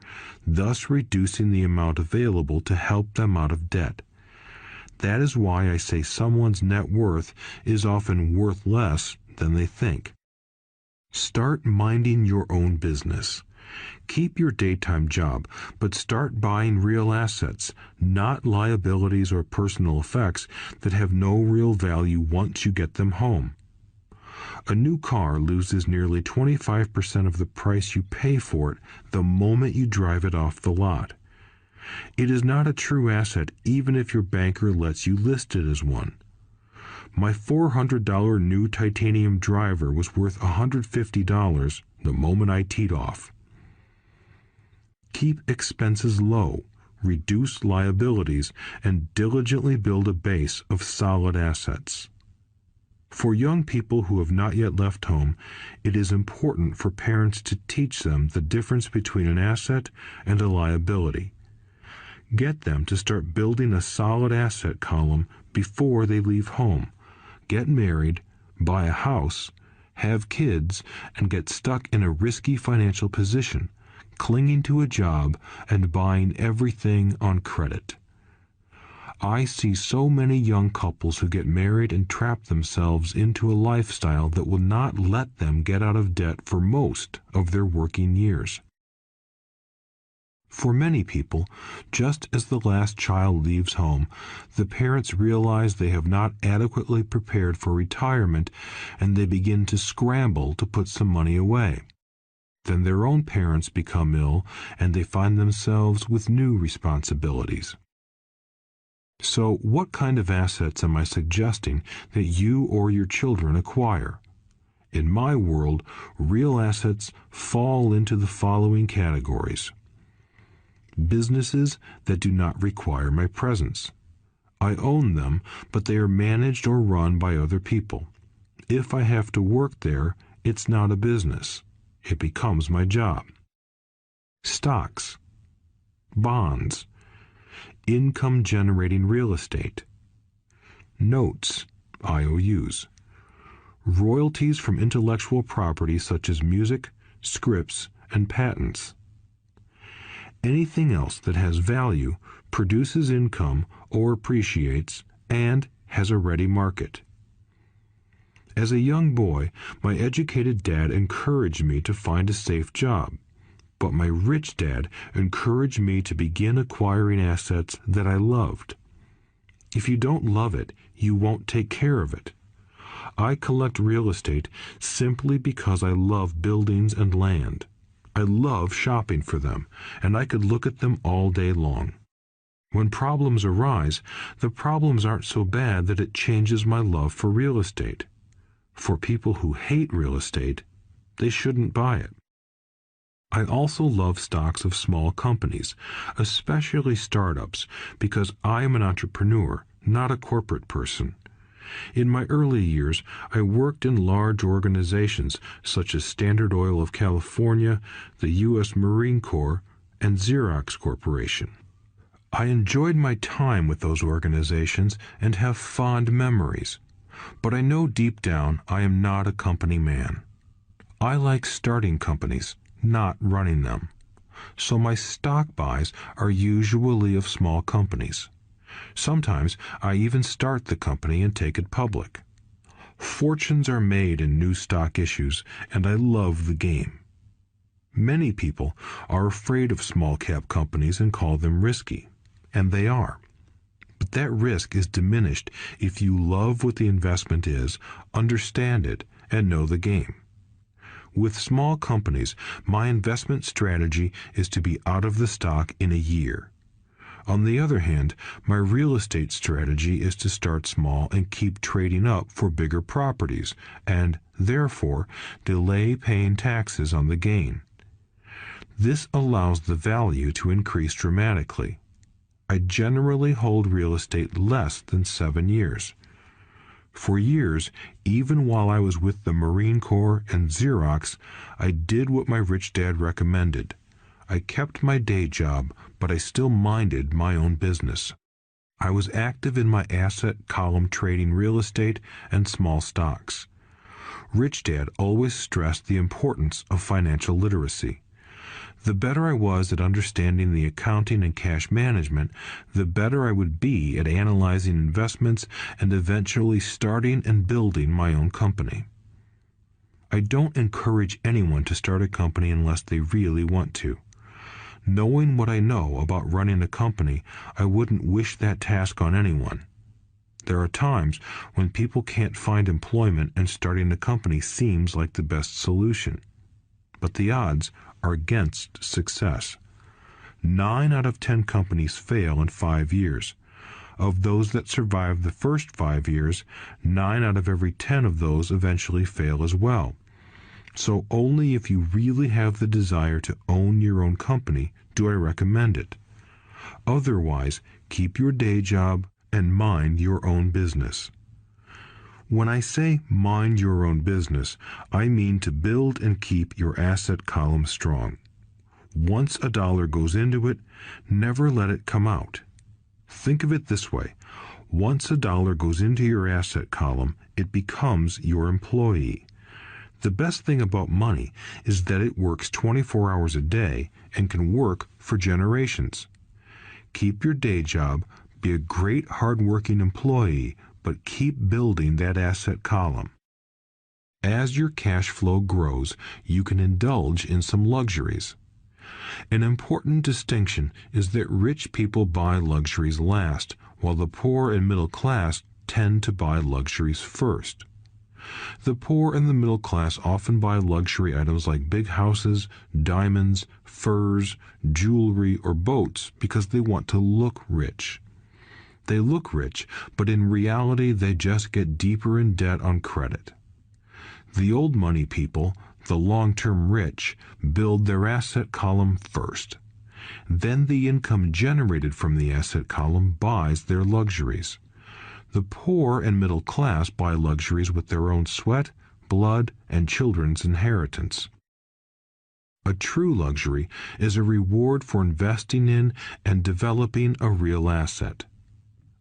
thus reducing the amount available to help them out of debt. That is why I say someone's net worth is often worth less than they think. Start minding your own business. Keep your daytime job, but start buying real assets, not liabilities or personal effects that have no real value once you get them home. A new car loses nearly 25% of the price you pay for it the moment you drive it off the lot. It is not a true asset even if your banker lets you list it as one. My $400 new titanium driver was worth $150 the moment I teed off. Keep expenses low, reduce liabilities, and diligently build a base of solid assets. For young people who have not yet left home, it is important for parents to teach them the difference between an asset and a liability. Get them to start building a solid asset column before they leave home, get married, buy a house, have kids, and get stuck in a risky financial position, clinging to a job and buying everything on credit. I see so many young couples who get married and trap themselves into a lifestyle that will not let them get out of debt for most of their working years. For many people, just as the last child leaves home, the parents realize they have not adequately prepared for retirement and they begin to scramble to put some money away. Then their own parents become ill and they find themselves with new responsibilities. So, what kind of assets am I suggesting that you or your children acquire? In my world, real assets fall into the following categories. Businesses that do not require my presence. I own them, but they are managed or run by other people. If I have to work there, it's not a business. It becomes my job. Stocks, bonds, income-generating real estate, notes, IOUs, royalties from intellectual property such as music, scripts, and patents. Anything else that has value, produces income, or appreciates, and has a ready market. As a young boy, my educated dad encouraged me to find a safe job, but my rich dad encouraged me to begin acquiring assets that I loved. If you don't love it, you won't take care of it. I collect real estate simply because I love buildings and land. I love shopping for them, and I could look at them all day long. When problems arise, the problems aren't so bad that it changes my love for real estate. For people who hate real estate, they shouldn't buy it. I also love stocks of small companies, especially startups, because I am an entrepreneur, not a corporate person. In my early years, I worked in large organizations such as Standard Oil of California, the U.S. Marine Corps, and Xerox Corporation. I enjoyed my time with those organizations and have fond memories, but I know deep down I am not a company man. I like starting companies, not running them. So my stock buys are usually of small companies. Sometimes I even start the company and take it public. Fortunes are made in new stock issues, and I love the game. Many people are afraid of small cap companies and call them risky, and they are. But that risk is diminished if you love what the investment is, understand it, and know the game. With small companies, my investment strategy is to be out of the stock in a year. On the other hand, my real estate strategy is to start small and keep trading up for bigger properties, and, therefore, delay paying taxes on the gain. This allows the value to increase dramatically. I generally hold real estate less than 7 years. For years, even while I was with the Marine Corps and Xerox, I did what my rich dad recommended. I kept my day job, but I still minded my own business. I was active in my asset column trading real estate and small stocks. Rich Dad always stressed the importance of financial literacy. The better I was at understanding the accounting and cash management, the better I would be at analyzing investments and eventually starting and building my own company. I don't encourage anyone to start a company unless they really want to. Knowing what I know about running a company, I wouldn't wish that task on anyone. There are times when people can't find employment and starting a company seems like the best solution. But the odds are against success. 9 out of 10 companies fail in 5 years. Of those that survive the first 5 years, 9 out of every 10 of those eventually fail as well. So only if you really have the desire to own your own company do I recommend it. Otherwise, keep your day job and mind your own business. When I say mind your own business, I mean to build and keep your asset column strong. Once a dollar goes into it, never let it come out. Think of it this way. Once a dollar goes into your asset column, it becomes your employee. The best thing about money is that it works 24 hours a day and can work for generations. Keep your day job, be a great hard-working employee, but keep building that asset column. As your cash flow grows, you can indulge in some luxuries. An important distinction is that rich people buy luxuries last, while the poor and middle class tend to buy luxuries first. The poor and the middle class often buy luxury items like big houses, diamonds, furs, jewelry, or boats because they want to look rich. They look rich, but in reality they just get deeper in debt on credit. The old money people, the long-term rich, build their asset column first. Then the income generated from the asset column buys their luxuries. The poor and middle class buy luxuries with their own sweat, blood, and children's inheritance. A true luxury is a reward for investing in and developing a real asset.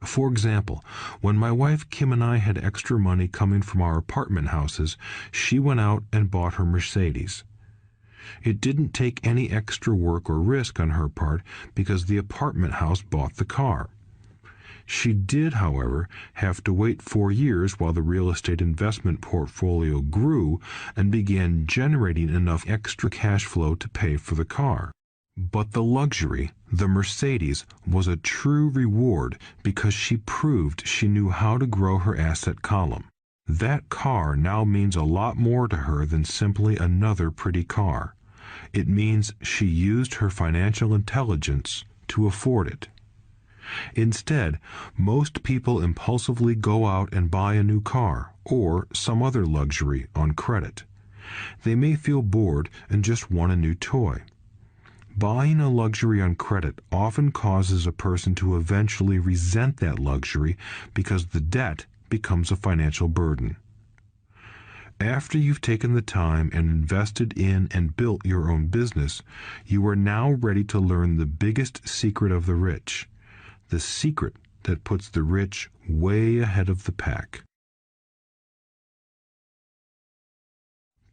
For example, when my wife Kim and I had extra money coming from our apartment houses, she went out and bought her Mercedes. It didn't take any extra work or risk on her part because the apartment house bought the car. She did, however, have to wait 4 years while the real estate investment portfolio grew and began generating enough extra cash flow to pay for the car. But the luxury, the Mercedes, was a true reward because she proved she knew how to grow her asset column. That car now means a lot more to her than simply another pretty car. It means she used her financial intelligence to afford it. Instead, most people impulsively go out and buy a new car or some other luxury on credit. They may feel bored and just want a new toy. Buying a luxury on credit often causes a person to eventually resent that luxury because the debt becomes a financial burden. After you've taken the time and invested in and built your own business, you are now ready to learn the biggest secret of the rich, the secret that puts the rich way ahead of the pack.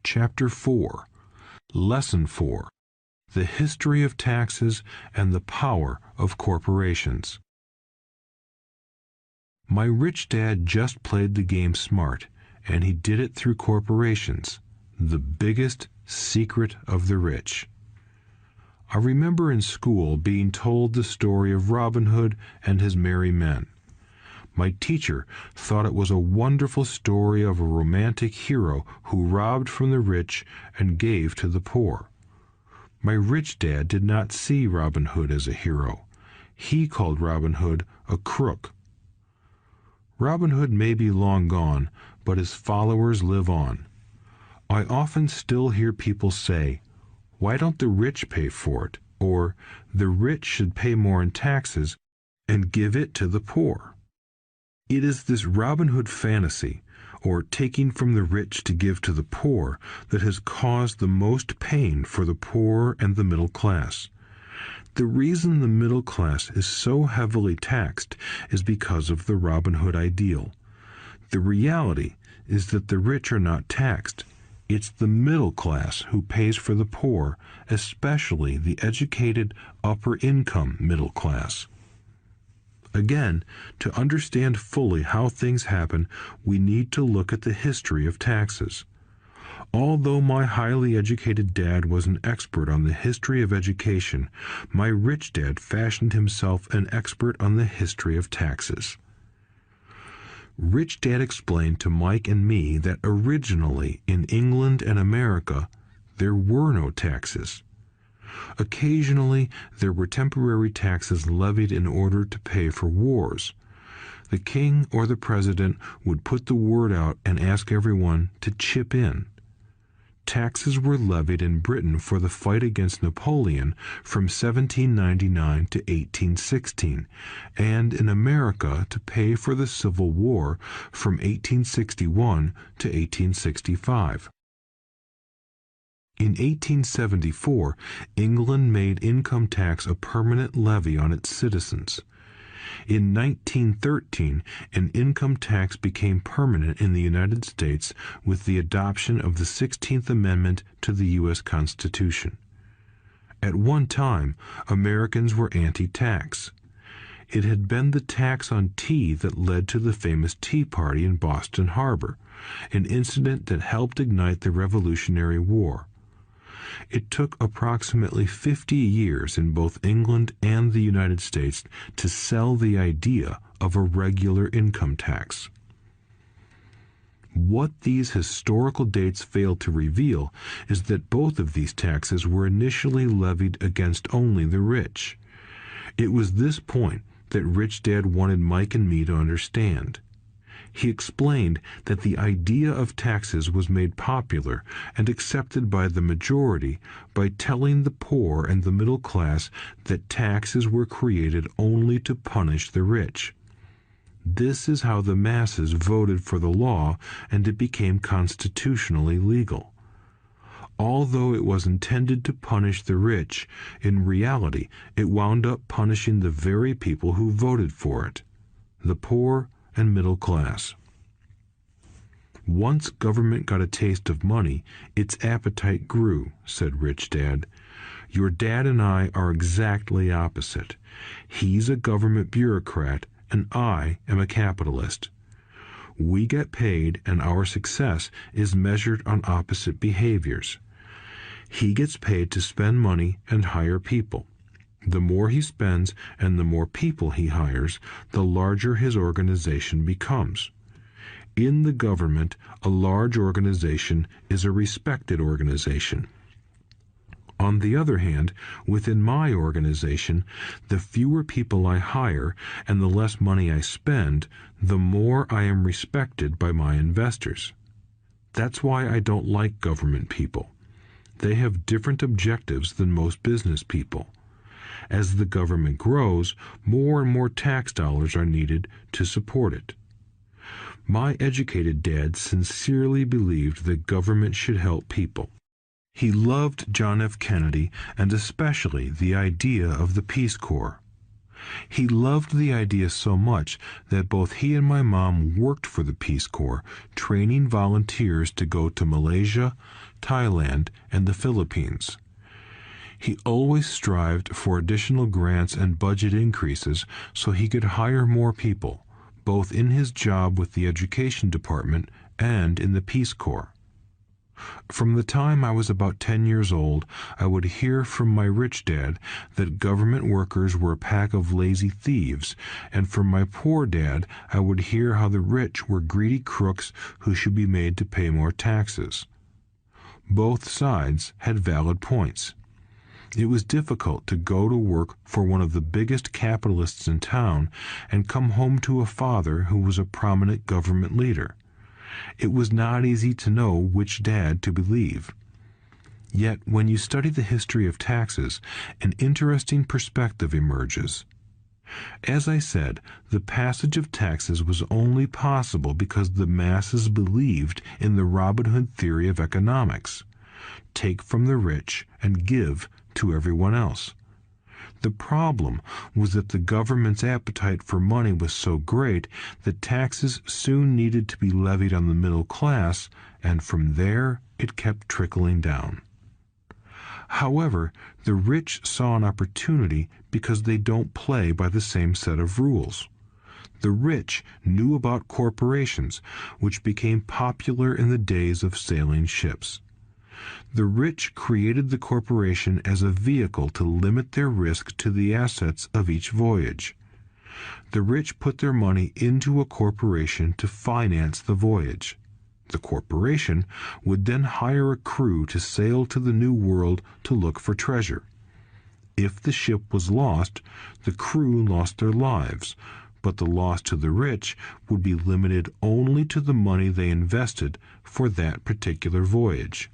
Chapter 4, Lesson 4, The History of Taxes and the Power of Corporations. My rich dad just played the game smart, and he did it through corporations, the biggest secret of the rich. I remember in school being told the story of Robin Hood and his merry men. My teacher thought it was a wonderful story of a romantic hero who robbed from the rich and gave to the poor. My rich dad did not see Robin Hood as a hero. He called Robin Hood a crook. Robin Hood may be long gone, but his followers live on. I often still hear people say, "Why don't the rich pay for it?" Or, "The rich should pay more in taxes and give it to the poor." It is this Robin Hood fantasy, or taking from the rich to give to the poor, that has caused the most pain for the poor and the middle class. The reason the middle class is so heavily taxed is because of the Robin Hood ideal. The reality is that the rich are not taxed. It's the middle class who pays for the poor, especially the educated upper-income middle class. Again, to understand fully how things happen, we need to look at the history of taxes. Although my highly educated dad was an expert on the history of education, my rich dad fashioned himself an expert on the history of taxes. Rich Dad explained to Mike and me that originally in England and America, there were no taxes. Occasionally, there were temporary taxes levied in order to pay for wars. The king or the president would put the word out and ask everyone to chip in. Taxes were levied in Britain for the fight against Napoleon from 1799 to 1816, and in America to pay for the Civil War from 1861 to 1865. In 1874, England made income tax a permanent levy on its citizens. In 1913, an income tax became permanent in the United States with the adoption of the 16th Amendment to the U.S. Constitution. At one time, Americans were anti-tax. It had been the tax on tea that led to the famous Tea Party in Boston Harbor, an incident that helped ignite the Revolutionary War. It took approximately 50 years in both England and the United States to sell the idea of a regular income tax. What these historical dates fail to reveal is that both of these taxes were initially levied against only the rich. It was this point that Rich Dad wanted Mike and me to understand. He explained that the idea of taxes was made popular and accepted by the majority by telling the poor and the middle class that taxes were created only to punish the rich. This is how the masses voted for the law, and it became constitutionally legal. Although it was intended to punish the rich, in reality it wound up punishing the very people who voted for it, the poor and middle class. Once government got a taste of money, its appetite grew, said Rich Dad. Your dad and I are exactly opposite. He's a government bureaucrat, and I am a capitalist. We get paid, and our success is measured on opposite behaviors. He gets paid to spend money and hire people. The more he spends and the more people he hires, the larger his organization becomes. In the government, a large organization is a respected organization. On the other hand, within my organization, the fewer people I hire and the less money I spend, the more I am respected by my investors. That's why I don't like government people. They have different objectives than most business people. As the government grows, more and more tax dollars are needed to support it. My educated dad sincerely believed that government should help people. He loved John F. Kennedy and especially the idea of the Peace Corps. He loved the idea so much that both he and my mom worked for the Peace Corps, training volunteers to go to Malaysia, Thailand, and the Philippines. He always strived for additional grants and budget increases so he could hire more people, both in his job with the Education Department and in the Peace Corps. From the time I was about 10 years old, I would hear from my rich dad that government workers were a pack of lazy thieves, and from my poor dad I would hear how the rich were greedy crooks who should be made to pay more taxes. Both sides had valid points. It was difficult to go to work for one of the biggest capitalists in town and come home to a father who was a prominent government leader. It was not easy to know which dad to believe. Yet, when you study the history of taxes, an interesting perspective emerges. As I said, the passage of taxes was only possible because the masses believed in the Robin Hood theory of economics. Take from the rich and give to everyone else. The problem was that the government's appetite for money was so great that taxes soon needed to be levied on the middle class, and from there it kept trickling down. However, the rich saw an opportunity because they don't play by the same set of rules. The rich knew about corporations, which became popular in the days of sailing ships. The rich created the corporation as a vehicle to limit their risk to the assets of each voyage. The rich put their money into a corporation to finance the voyage. The corporation would then hire a crew to sail to the New World to look for treasure. If the ship was lost, the crew lost their lives, but the loss to the rich would be limited only to the money they invested for that particular voyage.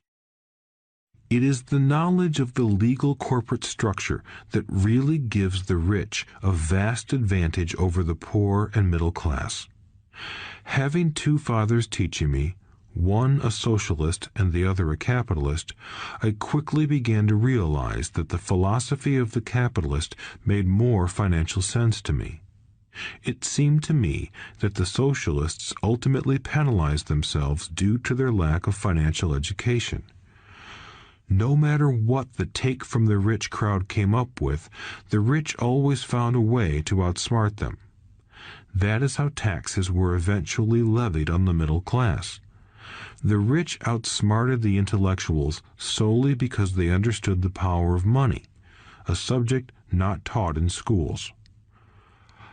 It is the knowledge of the legal corporate structure that really gives the rich a vast advantage over the poor and middle class. Having two fathers teaching me, one a socialist and the other a capitalist, I quickly began to realize that the philosophy of the capitalist made more financial sense to me. It seemed to me that the socialists ultimately penalized themselves due to their lack of financial education. No matter what the take from the rich crowd came up with, the rich always found a way to outsmart them. That is how taxes were eventually levied on the middle class. The rich outsmarted the intellectuals solely because they understood the power of money, a subject not taught in schools.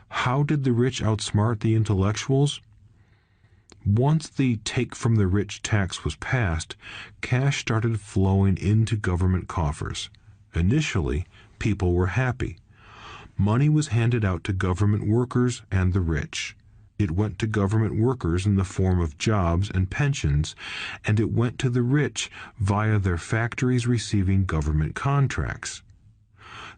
How did the rich outsmart the intellectuals? Once the take from the rich tax was passed, cash started flowing into government coffers. Initially, people were happy. Money was handed out to government workers and the rich. It went to government workers in the form of jobs and pensions, and it went to the rich via their factories receiving government contracts.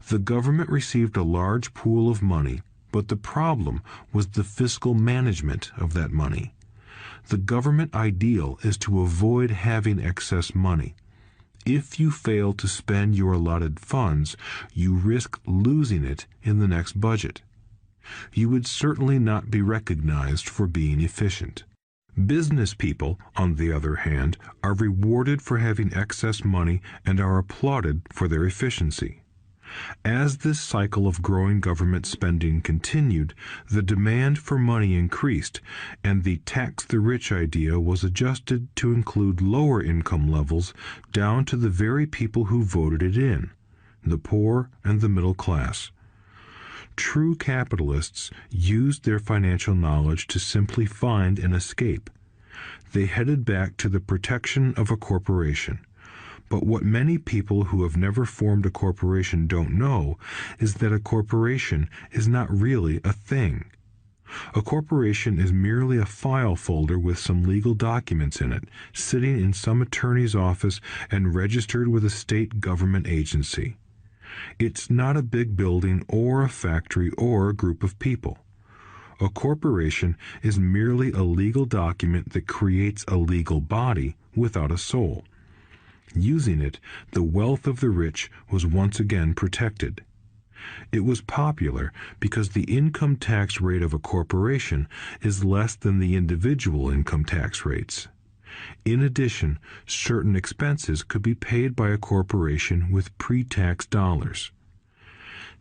The government received a large pool of money, but the problem was the fiscal management of that money. The government ideal is to avoid having excess money. If you fail to spend your allotted funds, you risk losing it in the next budget. You would certainly not be recognized for being efficient. Business people, on the other hand, are rewarded for having excess money and are applauded for their efficiency. As this cycle of growing government spending continued, the demand for money increased, and the tax the rich idea was adjusted to include lower income levels down to the very people who voted it in, the poor and the middle class. True capitalists used their financial knowledge to simply find an escape. They headed back to the protection of a corporation. But what many people who have never formed a corporation don't know is that a corporation is not really a thing. A corporation is merely a file folder with some legal documents in it, sitting in some attorney's office and registered with a state government agency. It's not a big building or a factory or a group of people. A corporation is merely a legal document that creates a legal body without a soul. Using it, the wealth of the rich was once again protected. It was popular because the income tax rate of a corporation is less than the individual income tax rates. In addition, certain expenses could be paid by a corporation with pre-tax dollars.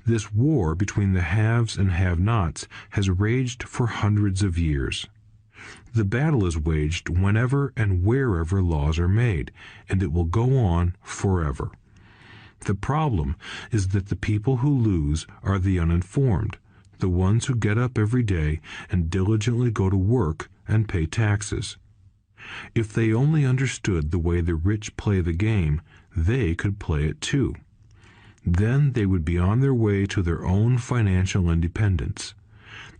This war between the haves and have-nots has raged for hundreds of years. The battle is waged whenever and wherever laws are made, and it will go on forever. The problem is that the people who lose are the uninformed, the ones who get up every day and diligently go to work and pay taxes. If they only understood the way the rich play the game, they could play it too. Then they would be on their way to their own financial independence.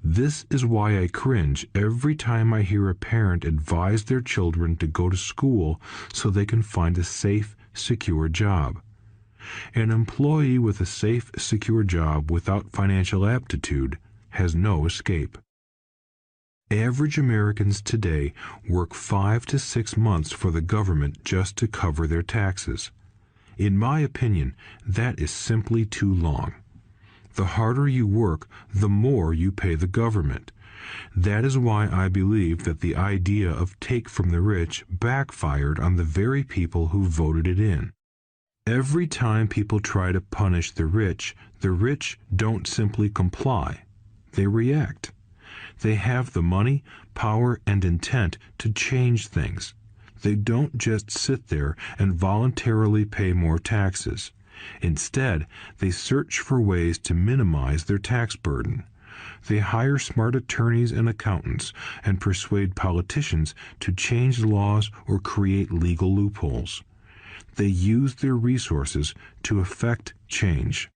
This is why I cringe every time I hear a parent advise their children to go to school so they can find a safe, secure job. An employee with a safe, secure job without financial aptitude has no escape. Average Americans today work 5 to 6 months for the government just to cover their taxes. In my opinion, that is simply too long. The harder you work, the more you pay the government. That is why I believe that the idea of take from the rich backfired on the very people who voted it in. Every time people try to punish the rich don't simply comply. They react. They have the money, power, and intent to change things. They don't just sit there and voluntarily pay more taxes. Instead, they search for ways to minimize their tax burden. They hire smart attorneys and accountants and persuade politicians to change laws or create legal loopholes. They use their resources to effect change.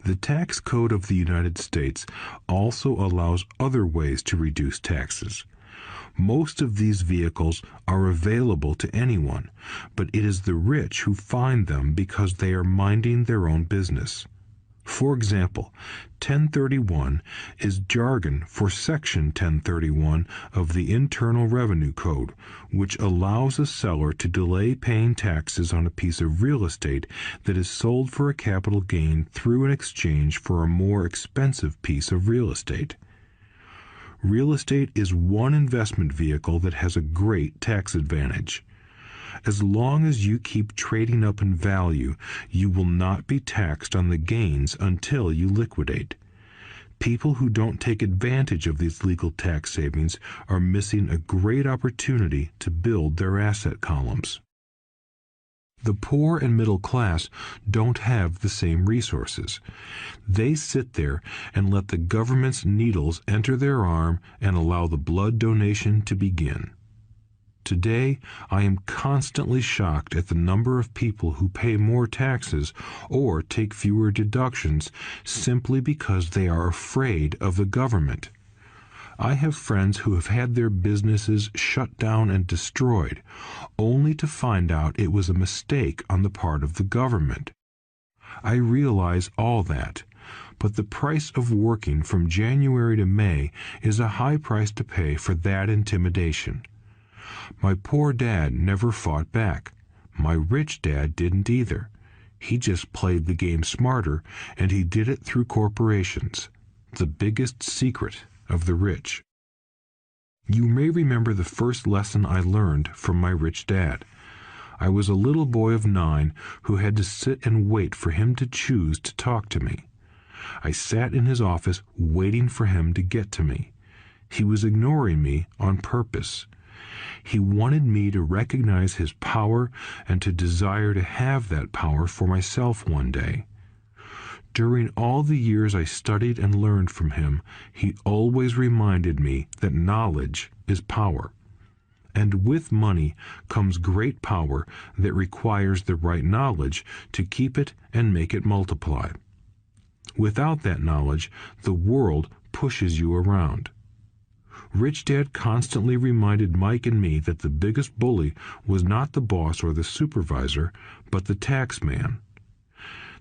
The tax code of the United States also allows other ways to reduce taxes. Most of these vehicles are available to anyone, but it is the rich who find them because they are minding their own business. For example, 1031 is jargon for Section 1031 of the Internal Revenue Code, which allows a seller to delay paying taxes on a piece of real estate that is sold for a capital gain through an exchange for a more expensive piece of real estate. Real estate is one investment vehicle that has a great tax advantage. As long as you keep trading up in value, you will not be taxed on the gains until you liquidate. People who don't take advantage of these legal tax savings are missing a great opportunity to build their asset columns. The poor and middle class don't have the same resources. They sit there and let the government's needles enter their arm and allow the blood donation to begin. Today, I am constantly shocked at the number of people who pay more taxes or take fewer deductions simply because they are afraid of the government. I have friends who have had their businesses shut down and destroyed, only to find out it was a mistake on the part of the government. I realize all that, but the price of working from January to May is a high price to pay for that intimidation. My poor dad never fought back. My rich dad didn't either. He just played the game smarter, and he did it through corporations, the biggest secret of the rich. You may remember the first lesson I learned from my rich dad. I was a little boy of 9 who had to sit and wait for him to choose to talk to me. I sat in his office waiting for him to get to me. He was ignoring me on purpose. He wanted me to recognize his power and to desire to have that power for myself one day. During all the years I studied and learned from him, he always reminded me that knowledge is power. And with money comes great power that requires the right knowledge to keep it and make it multiply. Without that knowledge, the world pushes you around. Rich Dad constantly reminded Mike and me that the biggest bully was not the boss or the supervisor, but the tax man.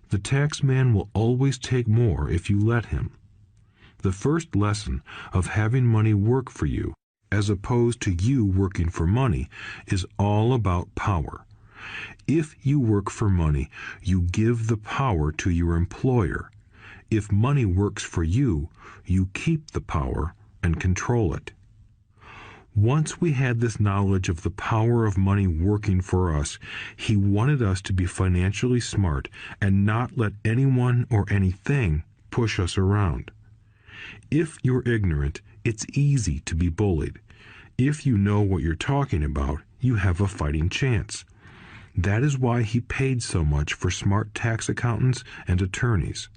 The tax man will always take more if you let him. The first lesson of having money work for you, as opposed to you working for money, is all about power. If you work for money, you give the power to your employer. If money works for you, you keep the power and control it. Once we had this knowledge of the power of money working for us, he wanted us to be financially smart and not let anyone or anything push us around. If you're ignorant, it's easy to be bullied. If you know what you're talking about, you have a fighting chance. That is why he paid so much for smart tax accountants and attorneys.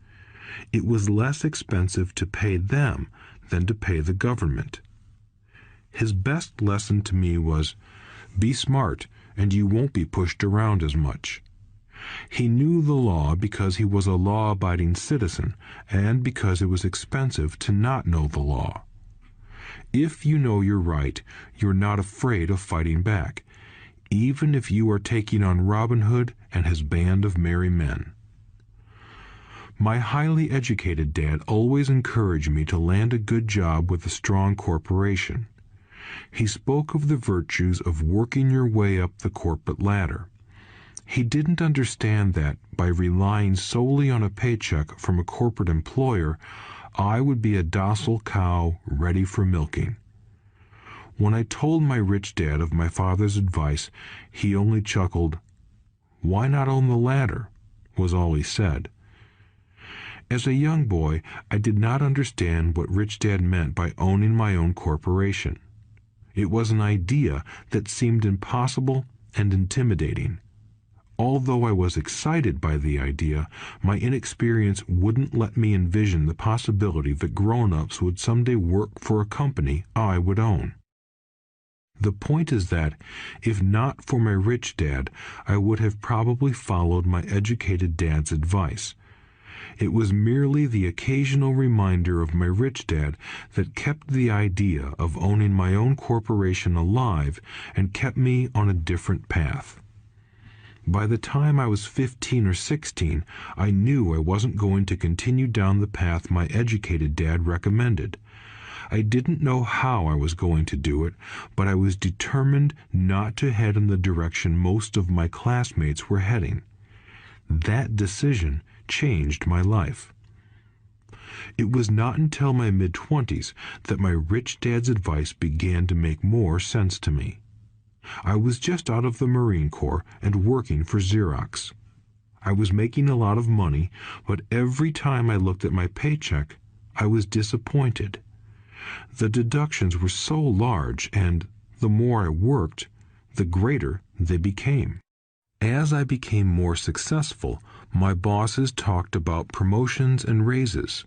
It was less expensive to pay them than to pay the government. His best lesson to me was, be smart and you won't be pushed around as much. He knew the law because he was a law-abiding citizen and because it was expensive to not know the law. If you know you're right, you're not afraid of fighting back, even if you are taking on Robin Hood and his band of merry men. My highly educated dad always encouraged me to land a good job with a strong corporation. He spoke of the virtues of working your way up the corporate ladder. He didn't understand that by relying solely on a paycheck from a corporate employer, I would be a docile cow ready for milking. When I told my rich dad of my father's advice, he only chuckled. "Why not own the ladder?" was all he said. As a young boy, I did not understand what Rich Dad meant by owning my own corporation. It was an idea that seemed impossible and intimidating. Although I was excited by the idea, my inexperience wouldn't let me envision the possibility that grown-ups would someday work for a company I would own. The point is that, if not for my rich dad, I would have probably followed my educated dad's advice. It was merely the occasional reminder of my rich dad that kept the idea of owning my own corporation alive and kept me on a different path. By the time I was 15 or 16, I knew I wasn't going to continue down the path my educated dad recommended. I didn't know how I was going to do it, but I was determined not to head in the direction most of my classmates were heading. That decision changed my life. It was not until my mid-20s that my rich dad's advice began to make more sense to me. I was just out of the Marine Corps and working for Xerox. I was making a lot of money, but every time I looked at my paycheck, I was disappointed. The deductions were so large, and the more I worked, the greater they became. As I became more successful, my bosses talked about promotions and raises.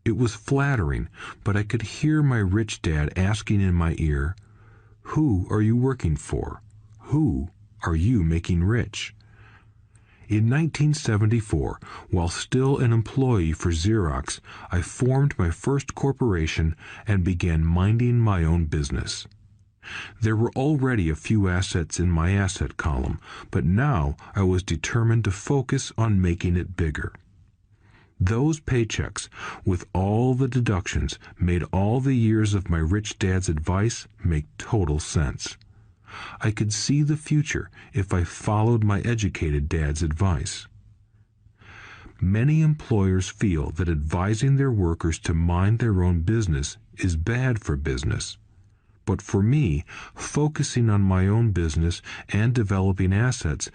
It was flattering, but I could hear my rich dad asking in my ear, "Who are you working for? Who are you making rich?" In 1974, while still an employee for Xerox, I formed my first corporation and began minding my own business. There were already a few assets in my asset column, but now I was determined to focus on making it bigger. Those paychecks, with all the deductions, made all the years of my rich dad's advice make total sense. I could see the future if I followed my educated dad's advice. Many employers feel that advising their workers to mind their own business is bad for business. But for me, focusing on my own business and developing assets